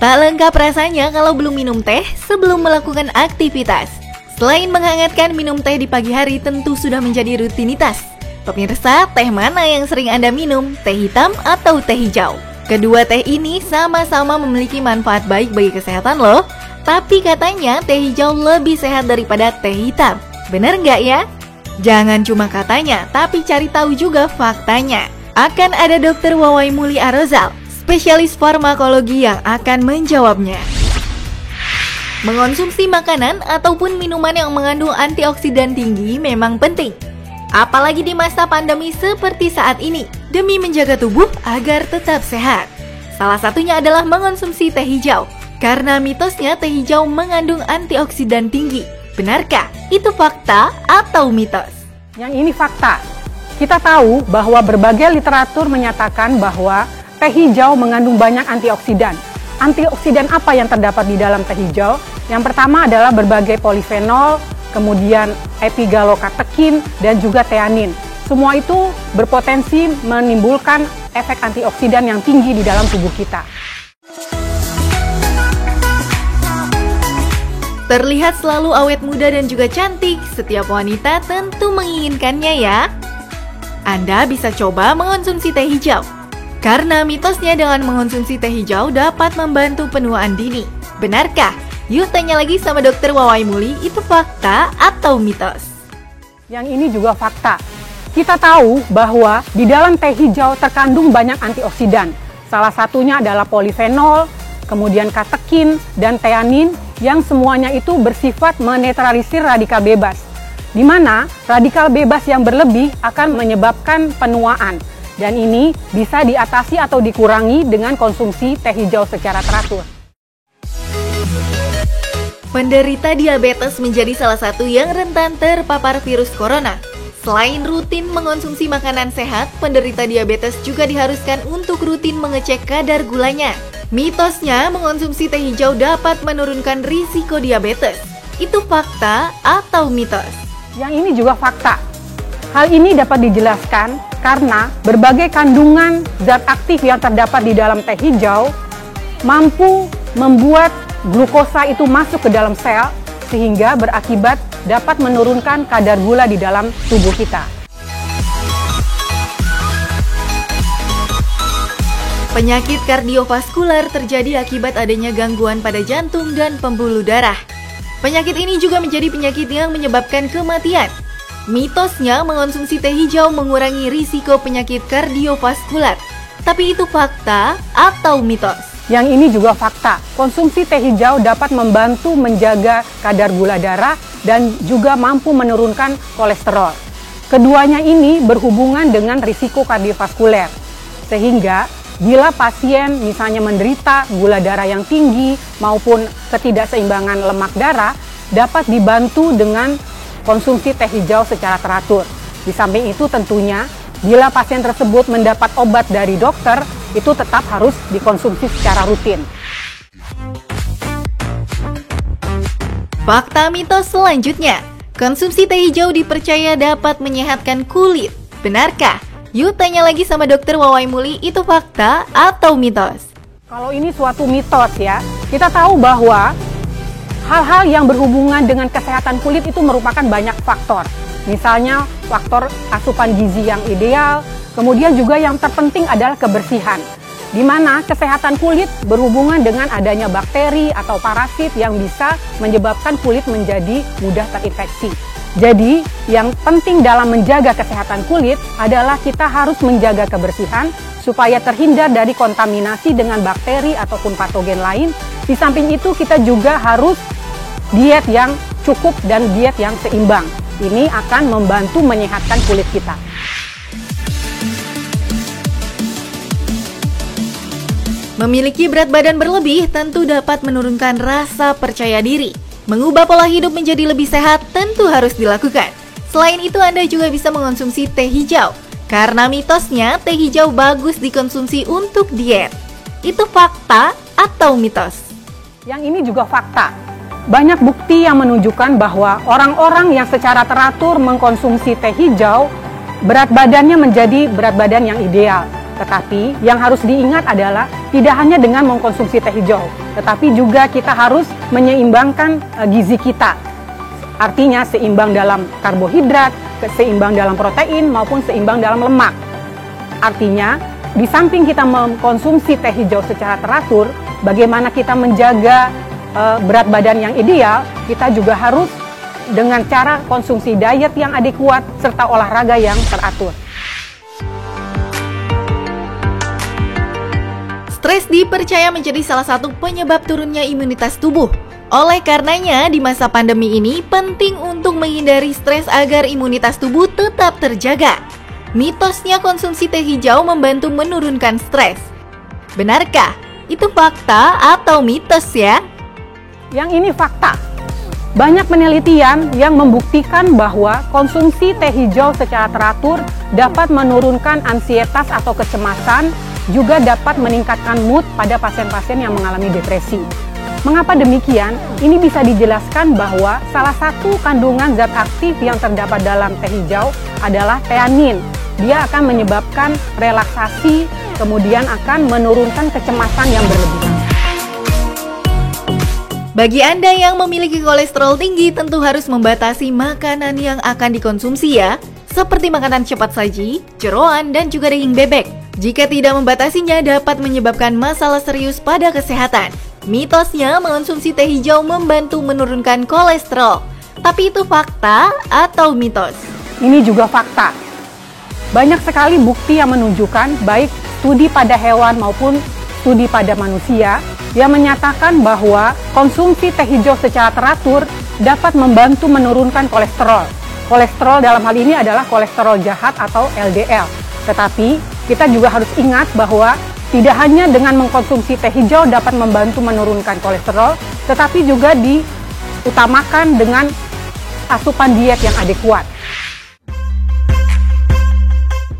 Tak lengkap rasanya kalau belum minum teh sebelum melakukan aktivitas. Selain menghangatkan, minum teh di pagi hari tentu sudah menjadi rutinitas. Pemirsa, teh mana yang sering Anda minum? Teh hitam atau teh hijau? Kedua teh ini sama-sama memiliki manfaat baik bagi kesehatan loh. Tapi katanya teh hijau lebih sehat daripada teh hitam. Bener nggak ya? Jangan cuma katanya, tapi cari tahu juga faktanya. Akan ada Dr. Wawai Muli Arozal, spesialis farmakologi yang akan menjawabnya. Mengonsumsi makanan ataupun minuman yang mengandung antioksidan tinggi memang penting. Apalagi di masa pandemi seperti saat ini, demi menjaga tubuh agar tetap sehat. Salah satunya adalah mengonsumsi teh hijau, karena mitosnya teh hijau mengandung antioksidan tinggi. Benarkah itu fakta atau mitos? Yang ini fakta. Kita tahu bahwa berbagai literatur menyatakan bahwa teh hijau mengandung banyak antioksidan. Antioksidan apa yang terdapat di dalam teh hijau? Yang pertama adalah berbagai polifenol, kemudian epigalokatekin, dan juga teanin. Semua itu berpotensi menimbulkan efek antioksidan yang tinggi di dalam tubuh kita. Terlihat selalu awet muda dan juga cantik, setiap wanita tentu menginginkannya ya. Anda bisa coba mengonsumsi teh hijau. Karena mitosnya dengan mengonsumsi teh hijau dapat membantu penuaan dini. Benarkah? Yuk tanya lagi sama Dr. Wawai Muli, itu fakta atau mitos? Yang ini juga fakta. Kita tahu bahwa di dalam teh hijau terkandung banyak antioksidan. Salah satunya adalah polifenol, kemudian katekin, dan teanin yang semuanya itu bersifat menetralisir radikal bebas. Di mana radikal bebas yang berlebih akan menyebabkan penuaan. Dan ini bisa diatasi atau dikurangi dengan konsumsi teh hijau secara teratur. Penderita diabetes menjadi salah satu yang rentan terpapar virus corona. Selain rutin mengonsumsi makanan sehat, penderita diabetes juga diharuskan untuk rutin mengecek kadar gulanya. Mitosnya mengonsumsi teh hijau dapat menurunkan risiko diabetes. Itu fakta atau mitos? Yang ini juga fakta. Hal ini dapat dijelaskan karena berbagai kandungan zat aktif yang terdapat di dalam teh hijau mampu membuat glukosa itu masuk ke dalam sel sehingga berakibat dapat menurunkan kadar gula di dalam tubuh kita. Penyakit kardiovaskuler terjadi akibat adanya gangguan pada jantung dan pembuluh darah. Penyakit ini juga menjadi penyakit yang menyebabkan kematian. Mitosnya mengonsumsi teh hijau mengurangi risiko penyakit kardiovaskuler. Tapi itu fakta atau mitos? Yang ini juga fakta. Konsumsi teh hijau dapat membantu menjaga kadar gula darah dan juga mampu menurunkan kolesterol. Keduanya ini berhubungan dengan risiko kardiovaskuler. Sehingga bila pasien misalnya menderita gula darah yang tinggi maupun ketidakseimbangan lemak darah, dapat dibantu dengan konsumsi teh hijau secara teratur. Di samping itu tentunya, bila pasien tersebut mendapat obat dari dokter, itu tetap harus dikonsumsi secara rutin. Fakta mitos selanjutnya, konsumsi teh hijau dipercaya dapat menyehatkan kulit. Benarkah? Yuk tanya lagi sama Dr. Wawai Muli, itu fakta atau mitos? Kalau ini suatu mitos ya, kita tahu bahwa hal-hal yang berhubungan dengan kesehatan kulit itu merupakan banyak faktor. Misalnya faktor asupan gizi yang ideal, kemudian juga yang terpenting adalah kebersihan. Di mana kesehatan kulit berhubungan dengan adanya bakteri atau parasit yang bisa menyebabkan kulit menjadi mudah terinfeksi. Jadi, yang penting dalam menjaga kesehatan kulit adalah kita harus menjaga kebersihan supaya terhindar dari kontaminasi dengan bakteri ataupun patogen lain. Di samping itu kita juga harus diet yang cukup dan diet yang seimbang. Ini akan membantu menyehatkan kulit kita. Memiliki berat badan berlebih tentu dapat menurunkan rasa percaya diri. Mengubah pola hidup menjadi lebih sehat tentu harus dilakukan. Selain itu, Anda juga bisa mengonsumsi teh hijau. Karena mitosnya, teh hijau bagus dikonsumsi untuk diet. Itu fakta atau mitos? Yang ini juga fakta. Banyak bukti yang menunjukkan bahwa orang-orang yang secara teratur mengkonsumsi teh hijau, berat badannya menjadi berat badan yang ideal. Tetapi yang harus diingat adalah tidak hanya dengan mengkonsumsi teh hijau, tetapi juga kita harus menyeimbangkan gizi kita. Artinya seimbang dalam karbohidrat, seimbang dalam protein, maupun seimbang dalam lemak. Artinya, di samping kita mengkonsumsi teh hijau secara teratur, bagaimana kita menjaga berat badan yang ideal, kita juga harus dengan cara konsumsi diet yang adekuat serta olahraga yang teratur. Stres dipercaya menjadi salah satu penyebab turunnya imunitas tubuh. Oleh karenanya, di masa pandemi ini penting untuk menghindari stres agar imunitas tubuh tetap terjaga. Mitosnya konsumsi teh hijau membantu menurunkan stres. Benarkah? Itu fakta atau mitos ya? Yang ini fakta. Banyak penelitian yang membuktikan bahwa konsumsi teh hijau secara teratur dapat menurunkan ansietas atau kecemasan, juga dapat meningkatkan mood pada pasien-pasien yang mengalami depresi. Mengapa demikian? Ini bisa dijelaskan bahwa salah satu kandungan zat aktif yang terdapat dalam teh hijau adalah theanin. Dia akan menyebabkan relaksasi, kemudian akan menurunkan kecemasan yang berlebihan. Bagi Anda yang memiliki kolesterol tinggi, tentu harus membatasi makanan yang akan dikonsumsi ya, seperti makanan cepat saji, jeroan, dan juga daging bebek. Jika tidak membatasinya dapat menyebabkan masalah serius pada kesehatan. Mitosnya mengonsumsi teh hijau membantu menurunkan kolesterol. Tapi itu fakta atau mitos? Ini juga fakta. Banyak sekali bukti yang menunjukkan baik studi pada hewan maupun studi pada manusia yang menyatakan bahwa konsumsi teh hijau secara teratur dapat membantu menurunkan kolesterol. Kolesterol dalam hal ini adalah kolesterol jahat atau LDL. Tetapi kita juga harus ingat bahwa tidak hanya dengan mengkonsumsi teh hijau dapat membantu menurunkan kolesterol, tetapi juga diutamakan dengan asupan diet yang adekuat.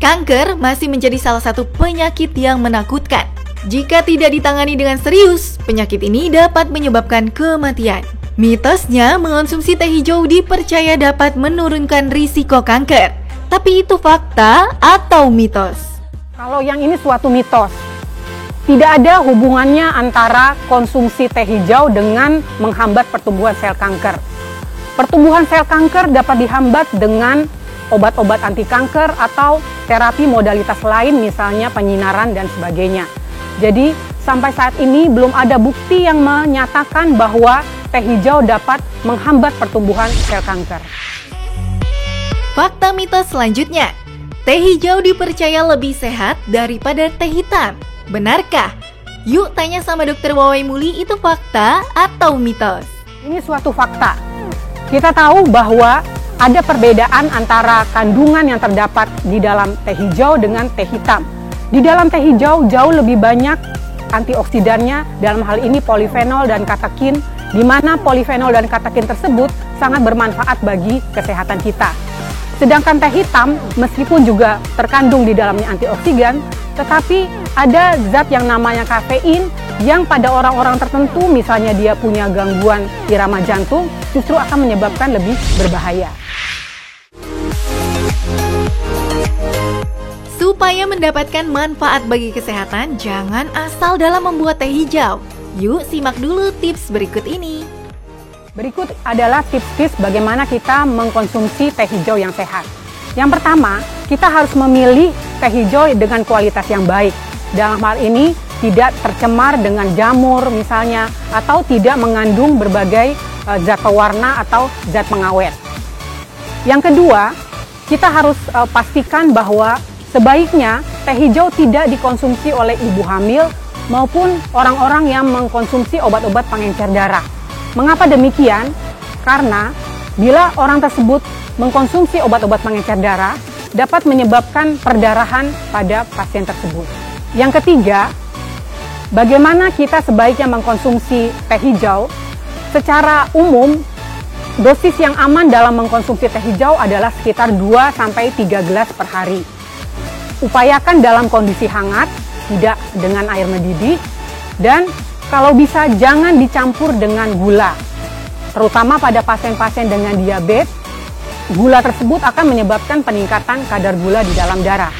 Kanker masih menjadi salah satu penyakit yang menakutkan. Jika tidak ditangani dengan serius, penyakit ini dapat menyebabkan kematian. Mitosnya mengonsumsi teh hijau dipercaya dapat menurunkan risiko kanker. Tapi itu fakta atau mitos? Kalau yang ini suatu mitos. Tidak ada hubungannya antara konsumsi teh hijau dengan menghambat pertumbuhan sel kanker. Pertumbuhan sel kanker dapat dihambat dengan obat-obat anti kanker atau terapi modalitas lain, misalnya penyinaran dan sebagainya. Jadi sampai saat ini belum ada bukti yang menyatakan bahwa teh hijau dapat menghambat pertumbuhan sel kanker. Fakta mitos selanjutnya, teh hijau dipercaya lebih sehat daripada teh hitam. Benarkah? Yuk tanya sama Dr. Wawai Muli, itu fakta atau mitos? Ini suatu fakta. Kita tahu bahwa ada perbedaan antara kandungan yang terdapat di dalam teh hijau dengan teh hitam. Di dalam teh hijau jauh lebih banyak antioksidannya, dalam hal ini polifenol dan katekin, di mana polifenol dan katekin tersebut sangat bermanfaat bagi kesehatan kita. Sedangkan teh hitam, meskipun juga terkandung di dalamnya antioksidan, tetapi ada zat yang namanya kafein yang pada orang-orang tertentu, misalnya dia punya gangguan irama jantung, justru akan menyebabkan lebih berbahaya. Supaya mendapatkan manfaat bagi kesehatan, jangan asal dalam membuat teh hijau. Yuk simak dulu tips berikut ini. Berikut adalah tips-tips bagaimana kita mengkonsumsi teh hijau yang sehat. Yang pertama, kita harus memilih teh hijau dengan kualitas yang baik. Dalam hal ini, tidak tercemar dengan jamur misalnya, atau tidak mengandung berbagai zat pewarna atau zat pengawet. Yang kedua, kita harus pastikan bahwa sebaiknya teh hijau tidak dikonsumsi oleh ibu hamil maupun orang-orang yang mengkonsumsi obat-obat pengencer darah. Mengapa demikian? Karena bila orang tersebut mengkonsumsi obat-obat pengencer darah, dapat menyebabkan perdarahan pada pasien tersebut. Yang ketiga, bagaimana kita sebaiknya mengkonsumsi teh hijau? Secara umum, dosis yang aman dalam mengkonsumsi teh hijau adalah sekitar 2-3 gelas per hari. Upayakan dalam kondisi hangat, tidak dengan air mendidih, dan kalau bisa jangan dicampur dengan gula. Terutama pada pasien-pasien dengan diabetes, gula tersebut akan menyebabkan peningkatan kadar gula di dalam darah.